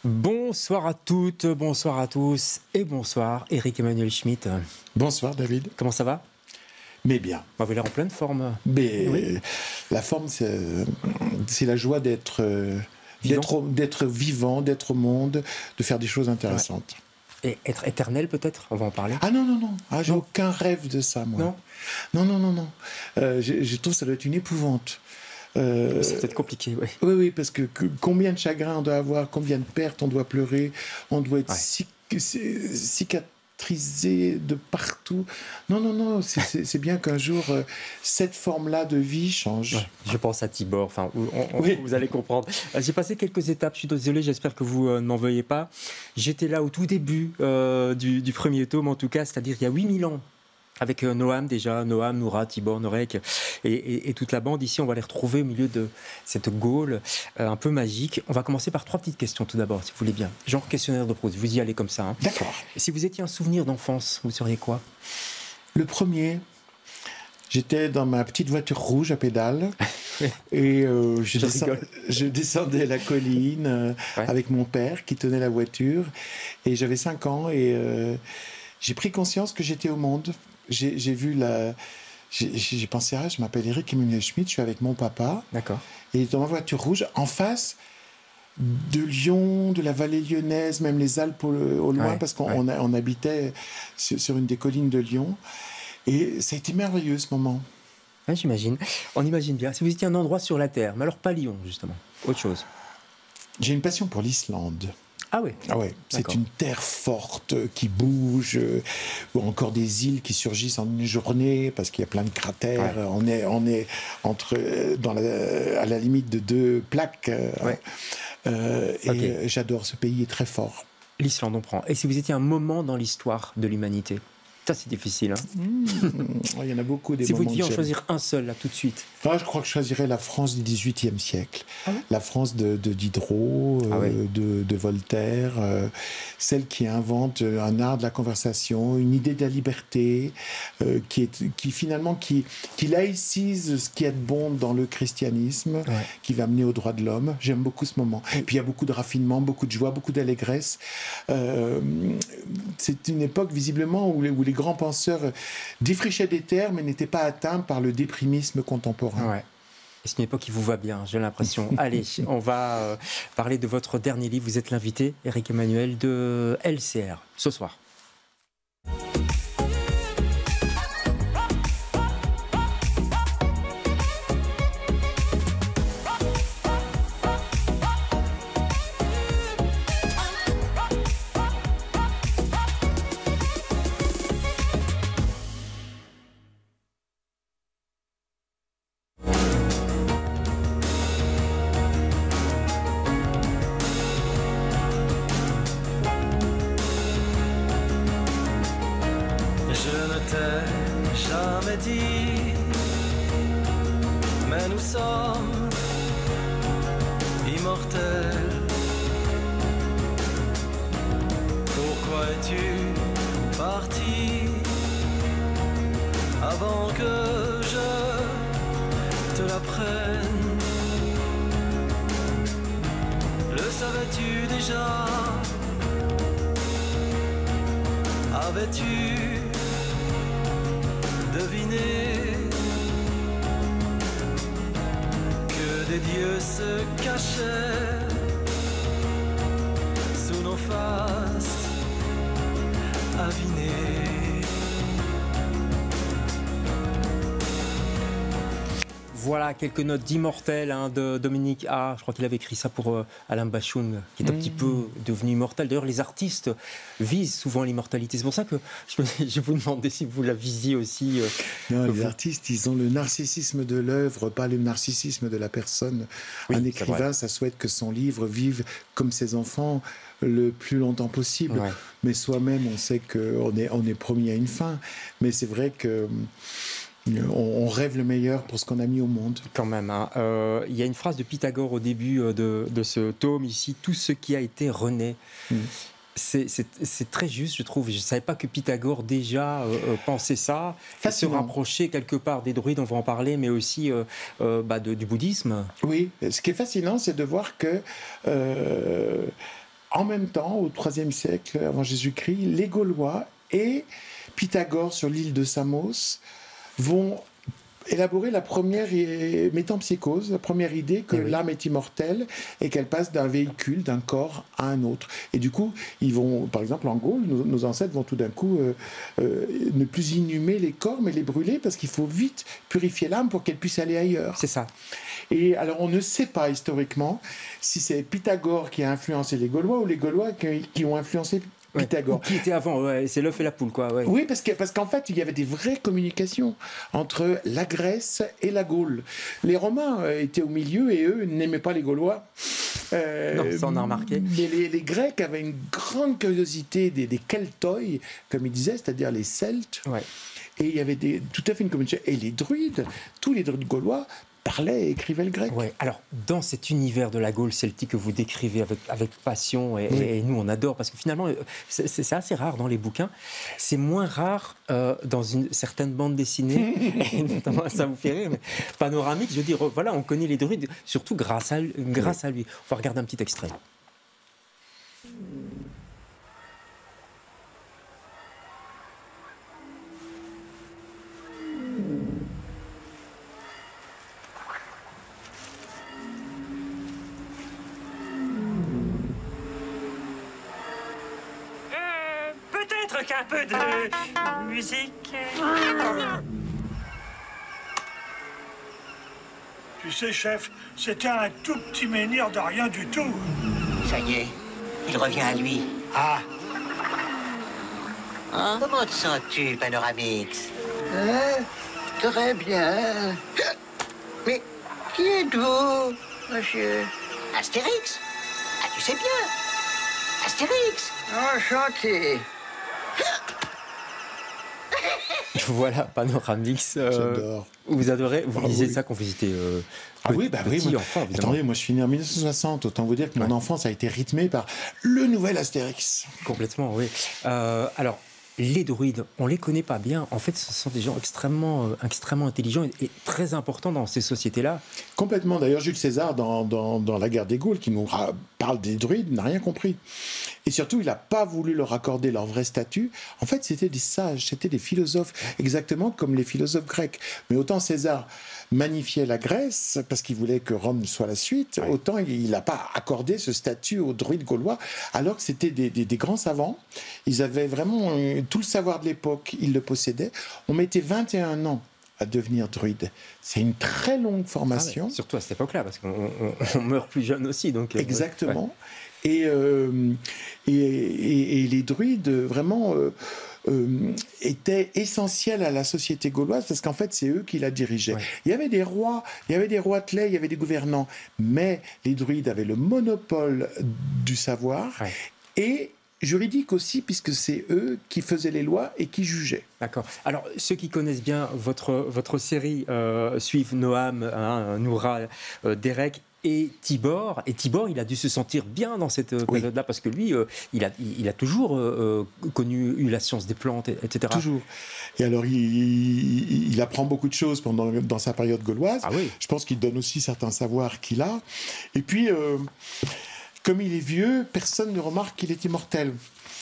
Bonsoir à toutes, bonsoir à tous et bonsoir Eric Emmanuel Schmitt. Bonsoir David. Comment ça va? Mais bien. On va l'air en pleine forme. Mais Oui. la forme, c'est la joie d'être vivant, d'être au monde, de faire des choses intéressantes. Et être éternel peut-être? On va en parler. Ah non, non, non. Ah, j'ai Non. aucun rêve de ça, moi. Non. Non, non, non, non. Je trouve que ça doit être une épouvante. C'est peut-être compliqué, oui. Oui, oui, parce que combien de chagrin on doit avoir, combien de pertes on doit pleurer, on doit être cicatrisé de partout. Non, non, non, c'est bien qu'un jour, cette forme-là de vie change. Ouais, je pense à Tibor, enfin, Oui. vous allez comprendre. J'ai passé quelques étapes, je suis désolé, j'espère que vous ne m'en veuillez pas. J'étais là au tout début du premier tome, en tout cas, c'est-à-dire il y a 8000 ans. Avec Noam déjà, Noam, Noura, Tibor, Norek et toute la bande. Ici, on va les retrouver au milieu de cette Gaule un peu magique. On va commencer par 3 petites questions tout d'abord, si vous voulez bien. Genre questionnaire de Proust, vous y allez comme ça. Hein. D'accord. Si vous étiez un souvenir d'enfance, vous seriez quoi? Le premier, j'étais dans ma petite voiture rouge à pédales et je descendais la colline avec mon père qui tenait la voiture et j'avais 5 ans et j'ai pris conscience que j'étais au monde. J'ai pensé, je m'appelle Eric Emmanuel Schmitt, je suis avec mon papa. D'accord. Et dans ma voiture rouge, en face de Lyon, de la vallée lyonnaise, même les Alpes au loin, parce qu'on habitait sur une des collines de Lyon. Et ça a été merveilleux ce moment. Ouais, j'imagine. On imagine bien. Si vous étiez un endroit sur la Terre, mais alors pas Lyon, justement, autre chose. J'ai une passion pour l'Islande. Ah oui. Ah ouais, c'est une terre forte qui bouge, ou encore des îles qui surgissent en une journée parce qu'il y a plein de cratères. Ouais. On est à la limite de 2 plaques. Et j'adore ce pays, est très fort. L'Islande, on prend. Et si vous étiez un moment dans l'histoire de l'humanité? Ça, c'est difficile. Hein. Il y en a beaucoup des si moments. Si vous deviez en choisir un seul, là, tout de suite. Je crois que je choisirais la France du XVIIIe siècle. Ah ouais? La France de Diderot, de Voltaire, celle qui invente un art de la conversation, une idée de la liberté, qui finalement laïcise ce qu'il y a de bon dans le christianisme, qui va mener aux droits de l'homme. J'aime beaucoup ce moment. Et puis il y a beaucoup de raffinement, beaucoup de joie, beaucoup d'allégresse. C'est une époque visiblement où les grands penseurs défrichaient des terres mais n'étaient pas atteints par le déprimisme contemporain. Ouais. Et c'est une époque qui vous va bien, j'ai l'impression. Allez, on va parler de votre dernier livre. Vous êtes l'invité, Eric Emmanuel, de LCR, ce soir. Mais nous sommes immortels. Pourquoi es-tu parti avant que je te l'apprenne? Le savais-tu déjà? Avais-tu deviné que des dieux se cachaient sous nos faces avinées? Voilà quelques notes d'Immortel de Dominique A. Je crois qu'il avait écrit ça pour Alain Bachung, qui est un petit peu devenu immortel. D'ailleurs, les artistes visent souvent l'immortalité. C'est pour ça que je vous demandais si vous la visiez aussi. Non, les artistes, ils ont le narcissisme de l'œuvre, pas le narcissisme de la personne. Oui, un écrivain, ça souhaite que son livre vive comme ses enfants le plus longtemps possible. Ouais. Mais soi-même, on sait qu'on est promis à une fin. Mais c'est vrai que on rêve le meilleur pour ce qu'on a mis au monde. Quand même. Il y a une phrase de Pythagore au début de ce tome ici, tout ce qui a été renaît. C'est très juste, je trouve. Je ne savais pas que Pythagore déjà pensait ça, et se rapprochait quelque part des druides, on va en parler, mais aussi du bouddhisme. Oui, ce qui est fascinant, c'est de voir que en même temps, au IIIe siècle avant Jésus-Christ, les Gaulois et Pythagore sur l'île de Samos vont élaborer la première métempsychose, la première idée que l'âme est immortelle et qu'elle passe d'un véhicule, d'un corps à un autre. Et du coup, ils vont, par exemple en Gaule, nos ancêtres vont tout d'un coup ne plus inhumer les corps, mais les brûler parce qu'il faut vite purifier l'âme pour qu'elle puisse aller ailleurs. C'est ça. Et alors, on ne sait pas historiquement si c'est Pythagore qui a influencé les Gaulois ou les Gaulois qui ont influencé Pythagore. Qui était avant, c'est l'œuf et la poule, quoi. Ouais. Oui, parce qu'en fait, il y avait des vraies communications entre la Grèce et la Gaule. Les Romains étaient au milieu et eux n'aimaient pas les Gaulois. Non, ça on a remarqué. Mais les Grecs avaient une grande curiosité des Keltoi, comme ils disaient, c'est-à-dire les Celtes. Ouais. Et il y avait tout à fait une communication. Et les druides, tous les druides gaulois, parlait et écrivait le grec. Ouais. Alors, dans cet univers de la Gaule celtique que vous décrivez avec passion, et nous on adore, parce que finalement, c'est assez rare dans les bouquins, c'est moins rare dans une certaine bande dessinée, et notamment, ça vous fait rire, mais panoramique, je veux dire, voilà, on connaît les druides, surtout grâce à lui. On va regarder un petit extrait. Un peu de musique. Tu sais, chef, c'était un tout petit menhir de rien du tout. Ça y est, il revient à lui. Ah. Hein? Comment te sens-tu, Panoramix? Très bien. Mais qui êtes-vous, monsieur? Astérix? Ah, tu sais bien. Astérix. Enchanté. Voilà, Panoramix. J'adore. Vous adorez, vous lisez ça quand vous étiez petit enfant, évidemment. Attendez, moi je suis né en 1960, autant vous dire que mon enfance a été rythmée par le nouvel Astérix. Complètement, oui. Alors, les druides, on les connaît pas bien. En fait, ce sont des gens extrêmement intelligents et très importants dans ces sociétés-là. Complètement. D'ailleurs, Jules César, dans La guerre des Gaules, qui nous parle des druides, n'a rien compris. Et surtout, il n'a pas voulu leur accorder leur vrai statut. En fait, c'était des sages, c'était des philosophes, exactement comme les philosophes grecs. Mais autant César magnifiait la Grèce, parce qu'il voulait que Rome soit la suite, autant il n'a pas accordé ce statut aux druides gaulois, alors que c'était des grands savants. Ils avaient vraiment tout le savoir de l'époque, ils le possédaient. On mettait 21 ans à devenir druide. C'est une très longue formation. Ah ouais, surtout à cette époque-là, parce qu'on meurt plus jeune aussi. Donc, exactement. Ouais. Et les druides, vraiment, étaient essentiels à la société gauloise, parce qu'en fait, c'est eux qui la dirigeaient. Ouais. Il y avait des rois il y avait des gouvernants, mais les druides avaient le monopole du savoir, et juridique aussi, puisque c'est eux qui faisaient les lois et qui jugeaient. D'accord. Alors, ceux qui connaissent bien votre série suivent Noam, Noura, Derek et Tibor. Et Tibor, il a dû se sentir bien dans cette période-là, parce que lui, il a toujours eu la science des plantes, etc. Toujours. Et alors, il apprend beaucoup de choses dans sa période gauloise. Ah oui. Je pense qu'il donne aussi certains savoirs qu'il a. Et puis, comme il est vieux, personne ne remarque qu'il est immortel.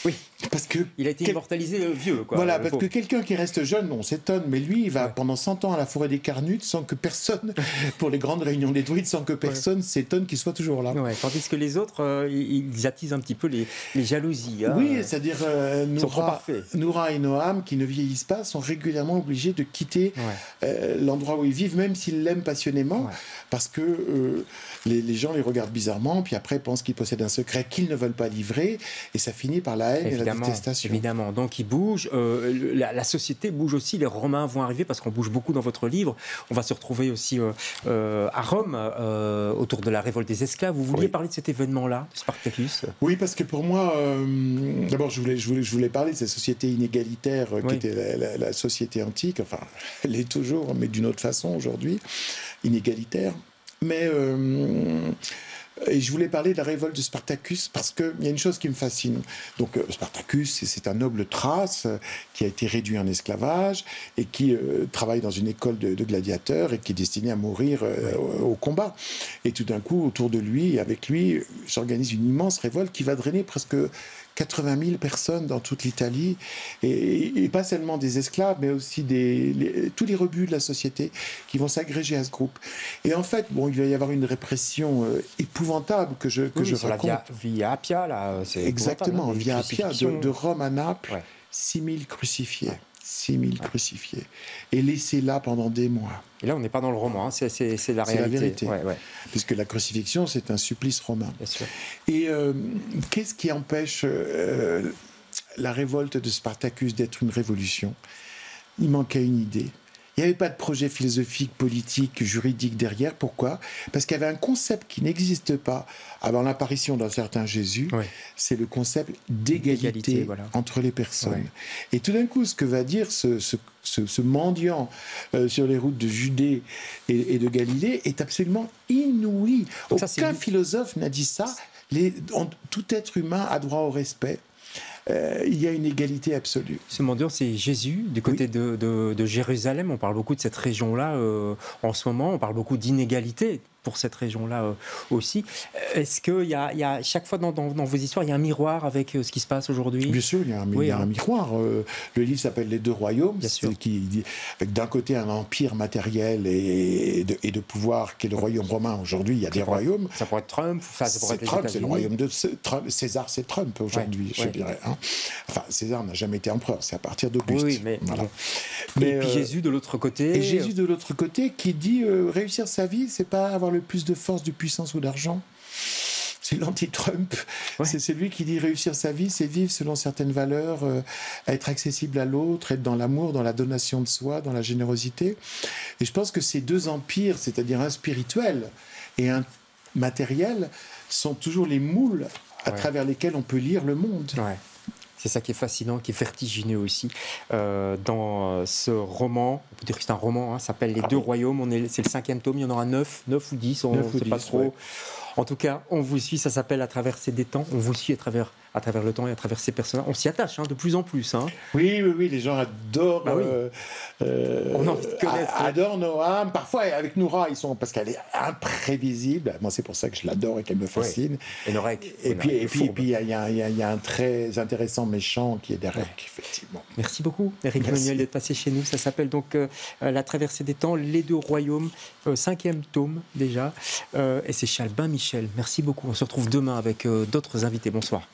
Oui, parce que il a été immortalisé vieux, quoi. Voilà, parce que quelqu'un qui reste jeune, on s'étonne, mais lui, il va pendant 100 ans à la forêt des Carnutes sans que personne, pour les grandes réunions des druides, sans que personne s'étonne qu'il soit toujours là. Ouais, tandis que les autres, ils attisent un petit peu les jalousies. Hein. Oui, c'est-à-dire Noura et Noam, qui ne vieillissent pas, sont régulièrement obligés de quitter l'endroit où ils vivent, même s'ils l'aiment passionnément, parce que les gens les regardent bizarrement, puis après pensent qu'ils possèdent un secret qu'ils ne veulent pas livrer, et ça finit par la haine et la détestation. Évidemment, donc ils bougent, la société bouge aussi, les Romains vont arriver, parce qu'on bouge beaucoup dans votre livre. On va se retrouver aussi à Rome, autour de la révolte des esclaves. Vous vouliez parler de cet événement-là, de Spartacus? Oui, parce que pour moi, d'abord je voulais parler de cette société inégalitaire qui était la société antique, enfin elle est toujours, mais d'une autre façon aujourd'hui, inégalitaire. Mais Et je voulais parler de la révolte de Spartacus parce qu'il y a une chose qui me fascine. Donc Spartacus, c'est un noble thrace qui a été réduit en esclavage et qui travaille dans une école de gladiateurs et qui est destiné à mourir au combat. Et tout d'un coup, autour de lui, avec lui, s'organise une immense révolte qui va drainer presque 80 000 personnes dans toute l'Italie, et pas seulement des esclaves, mais aussi tous les rebuts de la société qui vont s'agréger à ce groupe. Et en fait, bon, il va y avoir une répression épouvantable que je raconte. La Via Appia, là, c'est exactement, Via Appia, de Rome à Naples, ouais. 6 000 crucifiés. Ouais. 6 000 crucifiés. Et laissés là pendant des mois. Et là, on n'est pas dans le roman, hein, c'est la réalité. C'est la vérité. Ouais, ouais. Puisque la crucifixion, c'est un supplice romain. Bien sûr. Et qu'est-ce qui empêche la révolte de Spartacus d'être une révolution? Il manquait une idée. Il n'y avait pas de projet philosophique, politique, juridique derrière. Pourquoi? Parce qu'il y avait un concept qui n'existe pas avant l'apparition d'un certain Jésus. Ouais. C'est le concept d'égalité voilà. entre les personnes. Ouais. Et tout d'un coup, ce que va dire ce mendiant sur les routes de Judée et de Galilée est absolument inouï. Donc aucun philosophe n'a dit ça. Tout être humain a droit au respect. Il y a une égalité absolue. Ce mendiant, c'est Jésus, du côté oui. de Jérusalem. On parle beaucoup de cette région-là en ce moment. On parle beaucoup d'inégalité pour cette région-là aussi. Est-ce qu'il y a chaque fois dans vos histoires, il y a un miroir avec ce qui se passe aujourd'hui? Bien sûr, il y a un miroir. Le livre s'appelle Les deux royaumes, avec d'un côté un empire matériel et de pouvoir qui est le royaume romain. Aujourd'hui, il y a des royaumes. Ça pourrait être Trump, ça pourrait être Trump, c'est le royaume de Trump. César, c'est Trump aujourd'hui, je dirais. Hein. Enfin, César n'a jamais été empereur, c'est à partir d'Auguste. Oui, mais voilà. Et puis Jésus de l'autre côté. Et Jésus de l'autre côté qui dit réussir sa vie, c'est pas avoir le plus de force, de puissance ou d'argent. C'est l'anti-Trump. Ouais. C'est celui qui dit réussir sa vie, c'est vivre selon certaines valeurs, être accessible à l'autre, être dans l'amour, dans la donation de soi, dans la générosité. Et je pense que ces deux empires, c'est-à-dire un spirituel et un matériel, sont toujours les moules à travers lesquels on peut lire le monde. Ouais. C'est ça qui est fascinant, qui est vertigineux aussi. Dans ce roman, on peut dire que c'est un roman, ça s'appelle Les deux royaumes, c'est le 5e tome, il y en aura 9 ou 10, on ne sait pas trop. Ouais. En tout cas, on vous suit, ça s'appelle À travers des temps, on vous suit à travers le temps et à travers ces personnages. On s'y attache de plus en plus. Hein. Oui, les gens adorent. Bah oui. On a envie de connaître. Adorent Noam. Parfois, avec Noura, parce qu'elle est imprévisible. Moi, c'est pour ça que je l'adore et qu'elle me fascine. Oui. Et Norek. Et puis, il y a un très intéressant méchant qui est Derek, effectivement. Merci beaucoup, Éric Emmanuel, d'être passé chez nous. Ça s'appelle donc La traversée des temps, Les deux royaumes, 5e tome déjà. Et c'est chez Albin Michel. Merci beaucoup. On se retrouve demain avec d'autres invités. Bonsoir.